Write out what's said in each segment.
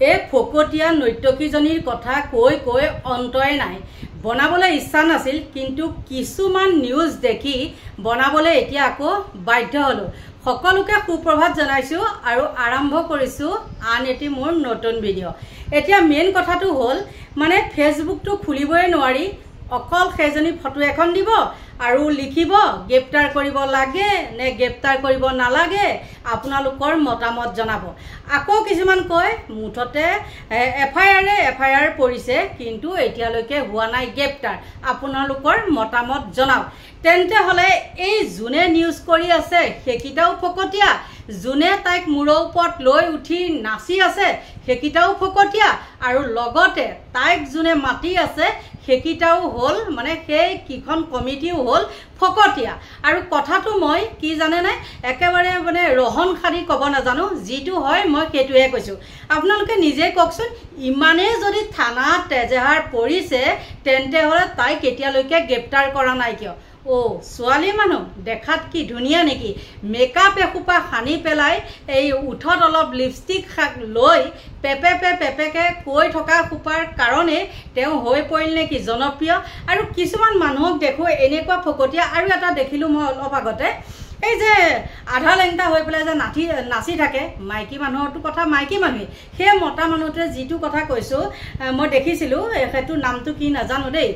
এই ফকতীয়া নৃত্যকীজনীৰ কথা কৈ কৈ অন্তই নাই। বনাবলৈ ইচ্ছা নাছিল, কিন্তু কিছুমান নিউজ দেখি বনাবলৈ এতিয়া আকৌ বাধ্য হলো। সকলোকে সুপ্ৰভাত জনাইছো আৰু আৰম্ভ কৰিছো আন এটি মোৰ নতুন ভিডিঅ'। এতিয়া মেইন কথাটো হ'ল মানে ফেচবুকটো খুলিবই নোৱাৰি, অকল সেইজনী ফটো এখন দিব আৰু লিখিব গ্ৰেপ্তাৰ কৰিব লাগে নে গ্ৰেপ্তাৰ কৰিব নালাগে, আপোনালোকৰ মতামত জনাব। আকৌ কিছুমান কয় মুঠতে এফআইআৰ পৰিছে, কিন্তু এতিয়ালৈকে হোৱা নাই গ্ৰেপ্তাৰ, আপোনালোকৰ মতামত জনাওক। তেন্তে হলে এই যোনে নিউজ কৰি আছে সেইকেইটাও ফকতীয়া, যোনে তাইক মূৰৰ ওপৰত লৈ উঠি নাচি আছে সেইকেইটাও ফকতীয়া, আৰু লগতে তাইক যোনে মাতি আছে সেইকেইটাও হ'ল মানে সেই কিখন কমিটিও হ'ল ফকতীয়া। আৰু কথাটো মই কি জানে নাই, একেবাৰে মানে ৰহন খাৰি ক'ব নাজানো, যিটো হয় মই সেইটোহে কৈছোঁ। আপোনালোকে নিজে কওকচোন, ইমানেই যদি থানাত তেজেহাৰ পৰিছে তেন্তে হ'লে তাইক এতিয়ালৈকে গ্ৰেপ্তাৰ কৰা নাই কিয়? ছোৱালী মানুহ দেখাত কি ধুনীয়া নেকি? মেকআপ এসোপা সানি পেলাই এই উঠত অলপ লিপষ্টিক লৈ পেপেকে কৈ থকা সোপাৰ কাৰণে তেওঁ হৈ পৰিল নেকি জনপ্ৰিয়। আৰু কিছুমান মানুহক দেখো এনেকুৱা ফকতীয়া। আৰু এটা দেখিলোঁ মই অলপ আগতে, এই যে আধা লেংটা হৈ পেলাই যে নাচি থাকে, মাইকী মানুহৰটো কথা মাইকী মানুহে, সেই মতা মানুহটোৱে যিটো কথা কৈছোঁ মই দেখিছিলোঁ, সেইটো নামটো কি নাজানো দেই,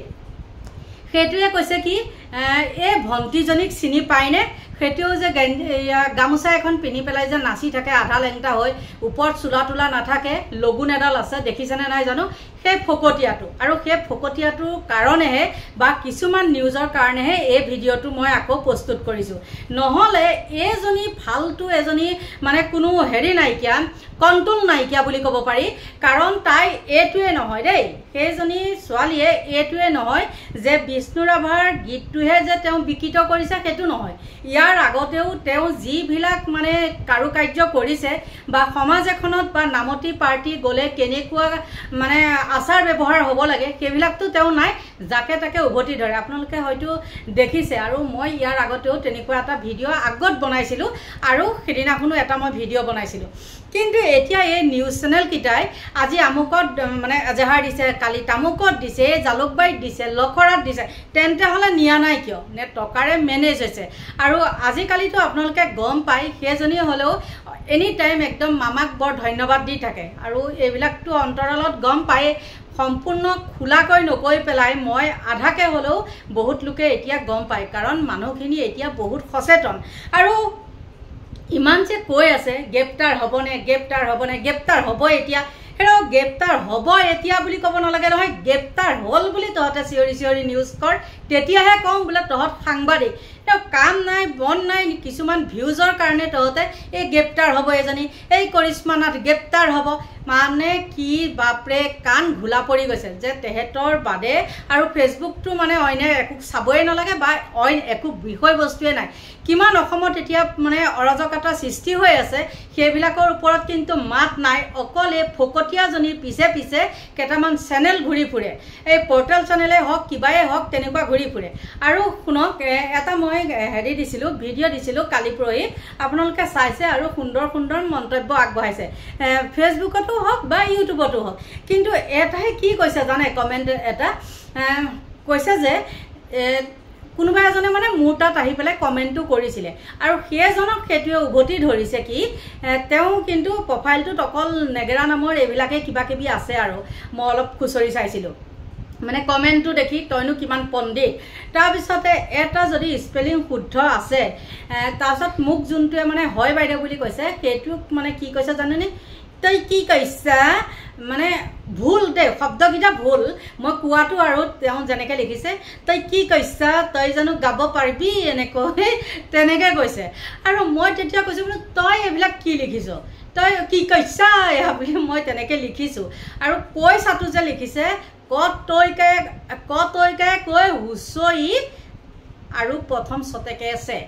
সেইটোৱে কৈছে কি এই ভণ্টিজনীক চিনি পায়নে? সেইটোও যে গামোচা এখন পিন্ধি পেলাই যে নাচি থাকে আধা লেংটা হৈ, ওপৰত চোলা তোলা নাথাকে, লগুণ এডাল আছে, দেখিছেনে নাই জানো, সেই ফকতীয়াটো। আৰু সেই ফকতীয়াটোৰ কাৰণেহে বা কিছুমান নিউজৰ কাৰণেহে এই ভিডিঅ'টো মই আকৌ প্ৰস্তুত কৰিছোঁ। নহ'লে এইজনী ফাল্টু এজনী মানে কোনো হেৰি নাইকিয়া, কণ্ট্ৰল নাইকিয়া বুলি ক'ব পাৰি। কাৰণ তাই এইটোৱে নহয় দেই, সেইজনী ছোৱালীয়ে এইটোৱে নহয় যে বিষ্ণু ৰাভাৰ গীতটোহে যে তেওঁ বিকৃত কৰিছে সেইটো নহয়। ইয়াৰ আগতেও তেওঁ যিবিলাক মানে কাৰুকাৰ্য কৰিছে বা সমাজ এখনত বা নামতি পাৰ্টি গ'লে কেনেকুৱা মানে আচাৰ ব্যৱহাৰ হ'ব লাগে সেইবিলাকতো তেওঁ নাই, যাকে তাকে উভতি ধৰে। আপোনালোকে হয়তো দেখিছে, আৰু মই ইয়াৰ আগতেও তেনেকুৱা এটা ভিডিঅ' আগত বনাইছিলোঁ, আৰু সেইদিনাখনো এটা মই ভিডিঅ' বনাইছিলোঁ। কিন্তু এতিয়া এই নিউজ চেনেলকেইটাই আজি আমুকত মানে এজাহাৰ দিছে, কালি তামুকত দিছে, জালুকবাৰীত দিছে, লখৰাত দিছে, তেন্তে হ'লে নিয়া নাই কিয়? নে টকাৰে মেনেজ হৈছে? আৰু আজিকালিতো আপোনালোকে গম পায় সেইজনী হ'লেও এনি টাইম একদম মামাক বৰ ধন্যবাদ দি থাকে, আৰু এইবিলাকতো অন্তৰালত গম পায়। সম্পূৰ্ণ খোলাকৈ নকৈ পেলাই মই আধাকে হ'লেও বহুত লোকে এতিয়া গম পায়, কাৰণ মানুহখিনি এতিয়া বহুত সচেতন। আৰু ইমান যে কৈ আছে গ্ৰেপ্তাৰ হ'বনে গ্ৰেপ্তাৰ হ'বনে, গ্ৰেপ্তাৰ হ'ব এতিয়া, সেইটো গ্ৰেপ্তাৰ হ'ব এতিয়া বুলি ক'ব নালাগে নহয়, গ্ৰেপ্তাৰ হ'ল বুলি তহঁতে চিঞৰি নিউজ কৰ, তেতিয়াহে কওঁ বোলে তহঁত সাংবাদিক। তেওঁ কাম নাই বন নাই, কিছুমান ভিউজৰ কাৰণে তহঁতে এই গ্ৰেপ্তাৰ হ'ব এজনী, এই কৰিশ্মা নাথ গ্ৰেপ্তাৰ হ'ব, মানে কি বাপৰে কাণ ঘোলা পৰি গৈছে যে তেহেঁতৰ বাদে আৰু ফেচবুকটো মানে অইনে একো চাবই নালাগে বা অইন একো বিষয়বস্তুৱে নাই। কিমান অসমত এতিয়া মানে অৰাজকতা সৃষ্টি হৈ আছে, সেইবিলাকৰ ওপৰত কিন্তু মাত নাই। অকল এই ফকতীয়াজনীৰ পিছে পিছে কেইটামান চেনেল ঘূৰি ফুৰে, এই পৰ্টেল চেনেলে হওক কিবাই হওক তেনেকুৱা ঘূৰি ফুৰে। আৰু শুনক, এটা মই হেৰি দিছিলোঁ, ভিডিঅ' দিছিলোঁ কালি পৰহি, আপোনালোকে চাইছে আৰু সুন্দৰ সুন্দৰ মন্তব্য আগবঢ়াইছে, ফেচবুকতো হওক বা ইউটিউবতো হওক। কিন্তু এটাই কি কৈছে জানে, কমেণ্ট এটা কৈছে যে কোনোবা এজনে মানে মোৰ তাত আহি পেলাই কমেণ্টটো কৰিছিলে, আৰু সেইজনক সেইটোৱে উভতি ধৰিছে কি তেওঁ কিন্তু প্ৰফাইলটোত অকল নেগেৰা নামৰ এইবিলাকে কিবা কিবি আছে। আৰু মই অলপ খুচৰি চাইছিলোঁ মানে কমেণ্টটো দেখি, তইনো কিমান পণ্ডিত, তাৰপিছতে এটা যদি স্পেলিং শুদ্ধ আছে, তাৰপিছত মোক যোনটোৱে মানে হয় বাইদেউ বুলি কৈছে, সেইটোক মানে কি কৈছে জানেনে, তই কি কৈছা মানে ভুল দেই, শব্দকেইটা ভুল মই কোৱাটো, আৰু তেওঁ যেনেকৈ লিখিছে তই কি কৈছা, তই জানো গাব পাৰিবি এনেকৈ তেনেকৈ কৈছে। আৰু মই তেতিয়া কৈছোঁ বোলো তই এইবিলাক কি লিখিছ, তই কি কৈছা এয়া বুলি মই তেনেকৈ লিখিছোঁ। আৰু কৈছাটো যে লিখিছে ক তৈকে কৈ হুঁচৰি আৰু প্ৰথম চতেকে আছে,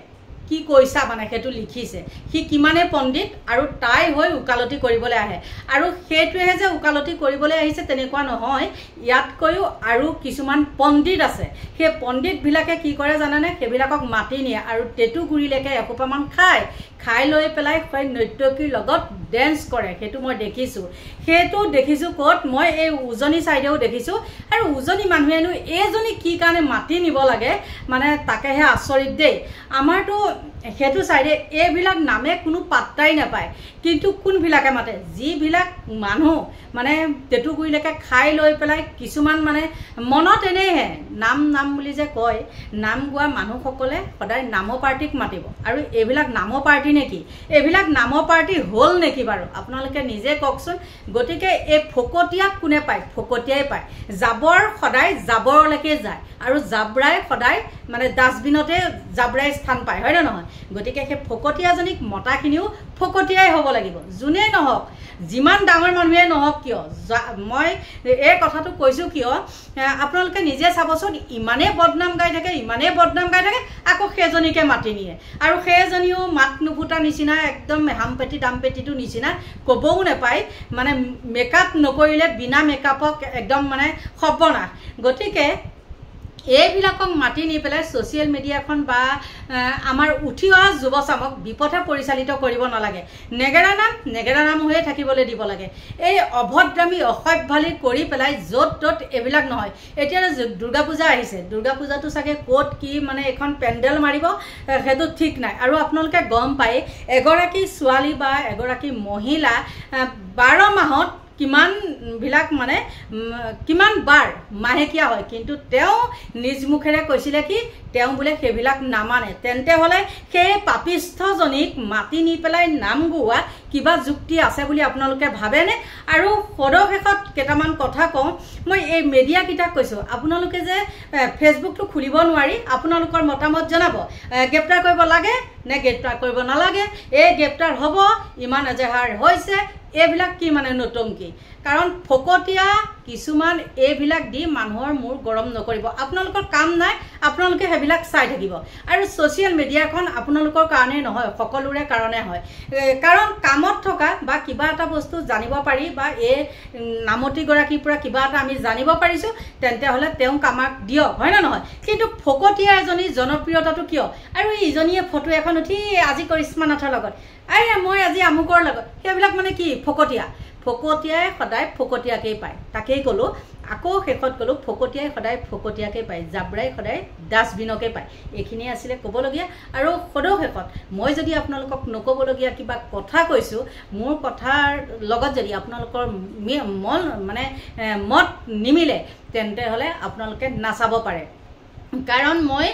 কি কৈছা মানে সেইটো লিখিছে সি কিমানে পণ্ডিত আৰু তাই হৈ উকালতি কৰিবলৈ আহে আৰু সেইটোহে যে উকালতি কৰিবলৈ আহিছে তেনেকুৱা নহয় ইয়াতকৈও আৰু কিছুমান পণ্ডিত আছে সেই পণ্ডিত বিলাকে কি কৰে জানেনে সেইবিলাকক মাতি নিয়ে আৰু টেটু গুৰিলৈকে এসোপামান খাই লৈ পেলাই হয় নৃত্যকীৰ লগত ডেন্স কৰে সেইটো মই দেখিছোঁ ক'ত মই এই উজনি সাইডেও দেখিছোঁ আৰু উজনি মানুহেনো এজনী কি কাৰণে মাতি নিব লাগে মানে তাকেহে আচৰিত দেই আমাৰতো সেইটো সাইডে এইবিলাক নামে কোনো পাত্তাই নাপায় কিন্তু কোনবিলাকে মাতে যিবিলাক মানুহ মানে টেটু গুৰিলৈকে খাই লৈ পেলাই কিছুমান মানে মনত এনেহে নাম বুলি যে কয় নাম গোৱা মানুহসকলে সদায় নামৰ পাৰ্টিক মাতিব আৰু এইবিলাক নামৰ পাৰ্টি নেকি এইবিলাক নামৰ পাৰ্টি হ'ল নেকি বাৰু আপোনালোকে নিজে কওকচোন গতিকে এই ফকটিয়াক কোনে পায় ফকটিয়াই পায় জাবৰ সদায় জাবৰলৈকে যায় আৰু জাবৰাই সদায় মানে ডাষ্টবিনতে জাবৰাই স্থান পায় হয় না নহয় গতিকে সেই ফকটিয়াজনীক মতাখিনিও ফকটিয়াই হ'ব লাগিব যোনে নহওক যিমান ডাঙৰ মানুহে নহওক কিয় মই এই কথাটো কৈছোঁ কিয় আপোনালোকে নিজে চাবচোন ইমানেই বদনাম গাই থাকে আকৌ সেইজনীকে মাতি নিয়ে আৰু সেইজনীও মাত নুফুটা নিচিনা একদম হামপেটি দামপেটিটো নিচিনা ক'বও নাপায় মানে মেকআপ নকৰিলে বিনা মেকআপক একদম মানে সৰ্বনাশ গতিকে এইবিলাকক মাতি নি পেলাই ছ'চিয়েল মিডিয়াখন বা আমাৰ উঠি অহা যুৱচামক বিপথে পৰিচালিত কৰিব নালাগে নেগেৰা নাম হৈয়ে থাকিবলৈ দিব লাগে এই অভদ্ৰামী অসভ্যালি কৰি পেলাই য'ত ত'ত এইবিলাক নহয় এতিয়া দুৰ্গা পূজা আহিছে দুৰ্গা পূজাটো চাগে ক'ত কি মানে এখন পেণ্ডেল মাৰিব সেইটো ঠিক নাই আৰু আপোনালোকে গম পায় এগৰাকী ছোৱালী বা এগৰাকী মহিলা 12 মাহত কিমানবিলাক মানে কিমান বাৰ মাহেকীয়া হয় কিন্তু তেওঁ নিজ মুখেৰে কৈছিলে কি তেওঁ বোলে সেইবিলাক নামানে তেন্তে হ'লে সেই পাপিষ্ঠজনীক মাতি নি পেলাই নাম গোৱা কিবা যুক্তি আছে বুলি আপোনালোকে ভাবেনে আৰু সদশেষত কেইটামান কথা কওঁ মই এই মিডিয়া কিটাক কৈছোঁ আপোনালোকে যে ফেচবুকটো খুলিব নোৱাৰি আপোনালোকৰ মতামত জনাব গ্ৰেপ্তাৰ কৰিব লাগে নে গ্ৰেপ্তাৰ কৰিব নালাগে এই গ্ৰেপ্তাৰ হ'ব ইমান এজাহাৰ হৈছে এইবিলাক কি মানে নতংকি কাৰণ ফকটিয়া কিছুমান এইবিলাক দি মানুহৰ মূৰ গৰম নকৰিব আপোনালোকৰ কাম নাই আপোনালোকে সেইবিলাক চাই থাকিব আৰু ছ'চিয়েল মিডিয়াখন আপোনালোকৰ কাৰণে নহয় সকলোৰে কাৰণে হয় কাৰণ কামত থকা বা কিবা এটা বস্তু জানিব পাৰি বা এই নামতিগৰাকীৰ পৰা কিবা এটা আমি জানিব পাৰিছোঁ তেন্তে হ'লে তেওঁক আমাক দিয়ক হয় না নহয় কিন্তু ফকটিয়া এজনী জনপ্ৰিয়তাটো কিয় আৰু ইজনীয়ে ফটো এখন উঠি আজি কৰিশ্মা নাথৰ লগত মই আজি আমুকৰ লগত সেইবিলাক মানে কি ফকটিয়াই সদায় ফকটিয়াকেই পায় তাকেই ক'লোঁ আকৌ শেষত ক'লোঁ ফকটিয়াই সদায় ফকটিয়াকেই পায় জাবৰাই সদায় ডাষ্টবিনকে পায় এইখিনিয়ে আছিলে ক'বলগীয়া আৰু সদশেষত মই যদি আপোনালোকক নক'বলগীয়া কিবা কথা কৈছোঁ মোৰ কথাৰ লগত যদি আপোনালোকৰ মানে মত নিমিলে তেন্তে হ'লে আপোনালোকে নাচাব পাৰে কাৰণ মই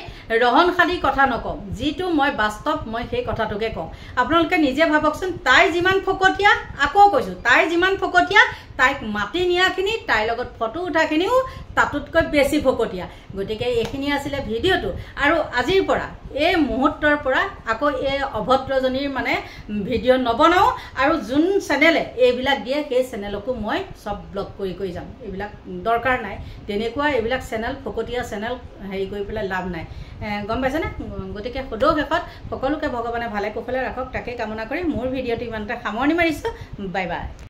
ৰহনশালী কথা নকওঁ যিটো মই বাস্তৱ মই সেই কথাটোকে কওঁ আপোনালোকে নিজে ভাবকচোন তাই যিমান ফকটিয়া আকৌ কৈছোঁ তাই যিমান ফকটিয়া তাইক মাতি নিয়াখিনি তাইৰ লগত ফটো উঠাখিনিও তাতোতকৈ বেছি ফকটিয়া গতিকে এইখিনি আছিলে ভিডিঅ'টো আৰু আজিৰ পৰা এই মুহূৰ্তৰ পৰা আকৌ এই অভদ্ৰজনীৰ মানে ভিডিঅ' নবনাওঁ আৰু যোন চেনেলে এইবিলাক দিয়ে সেই চেনেলকো মই চব ব্লক কৰি যাম এইবিলাক দৰকাৰ নাই তেনেকুৱা এইবিলাক চেনেল ফকটিয়া চেনেল হেৰি কৰি পেলাই লাভ নাই গম পাইছেনে গতিকে সদশেষত সকলোকে ভগৱানে ভালে কুশলে ৰাখক তাকে কামনা কৰি মোৰ ভিডিঅ'টো ইমানতে সামৰণি মাৰিছোঁ বাই বাই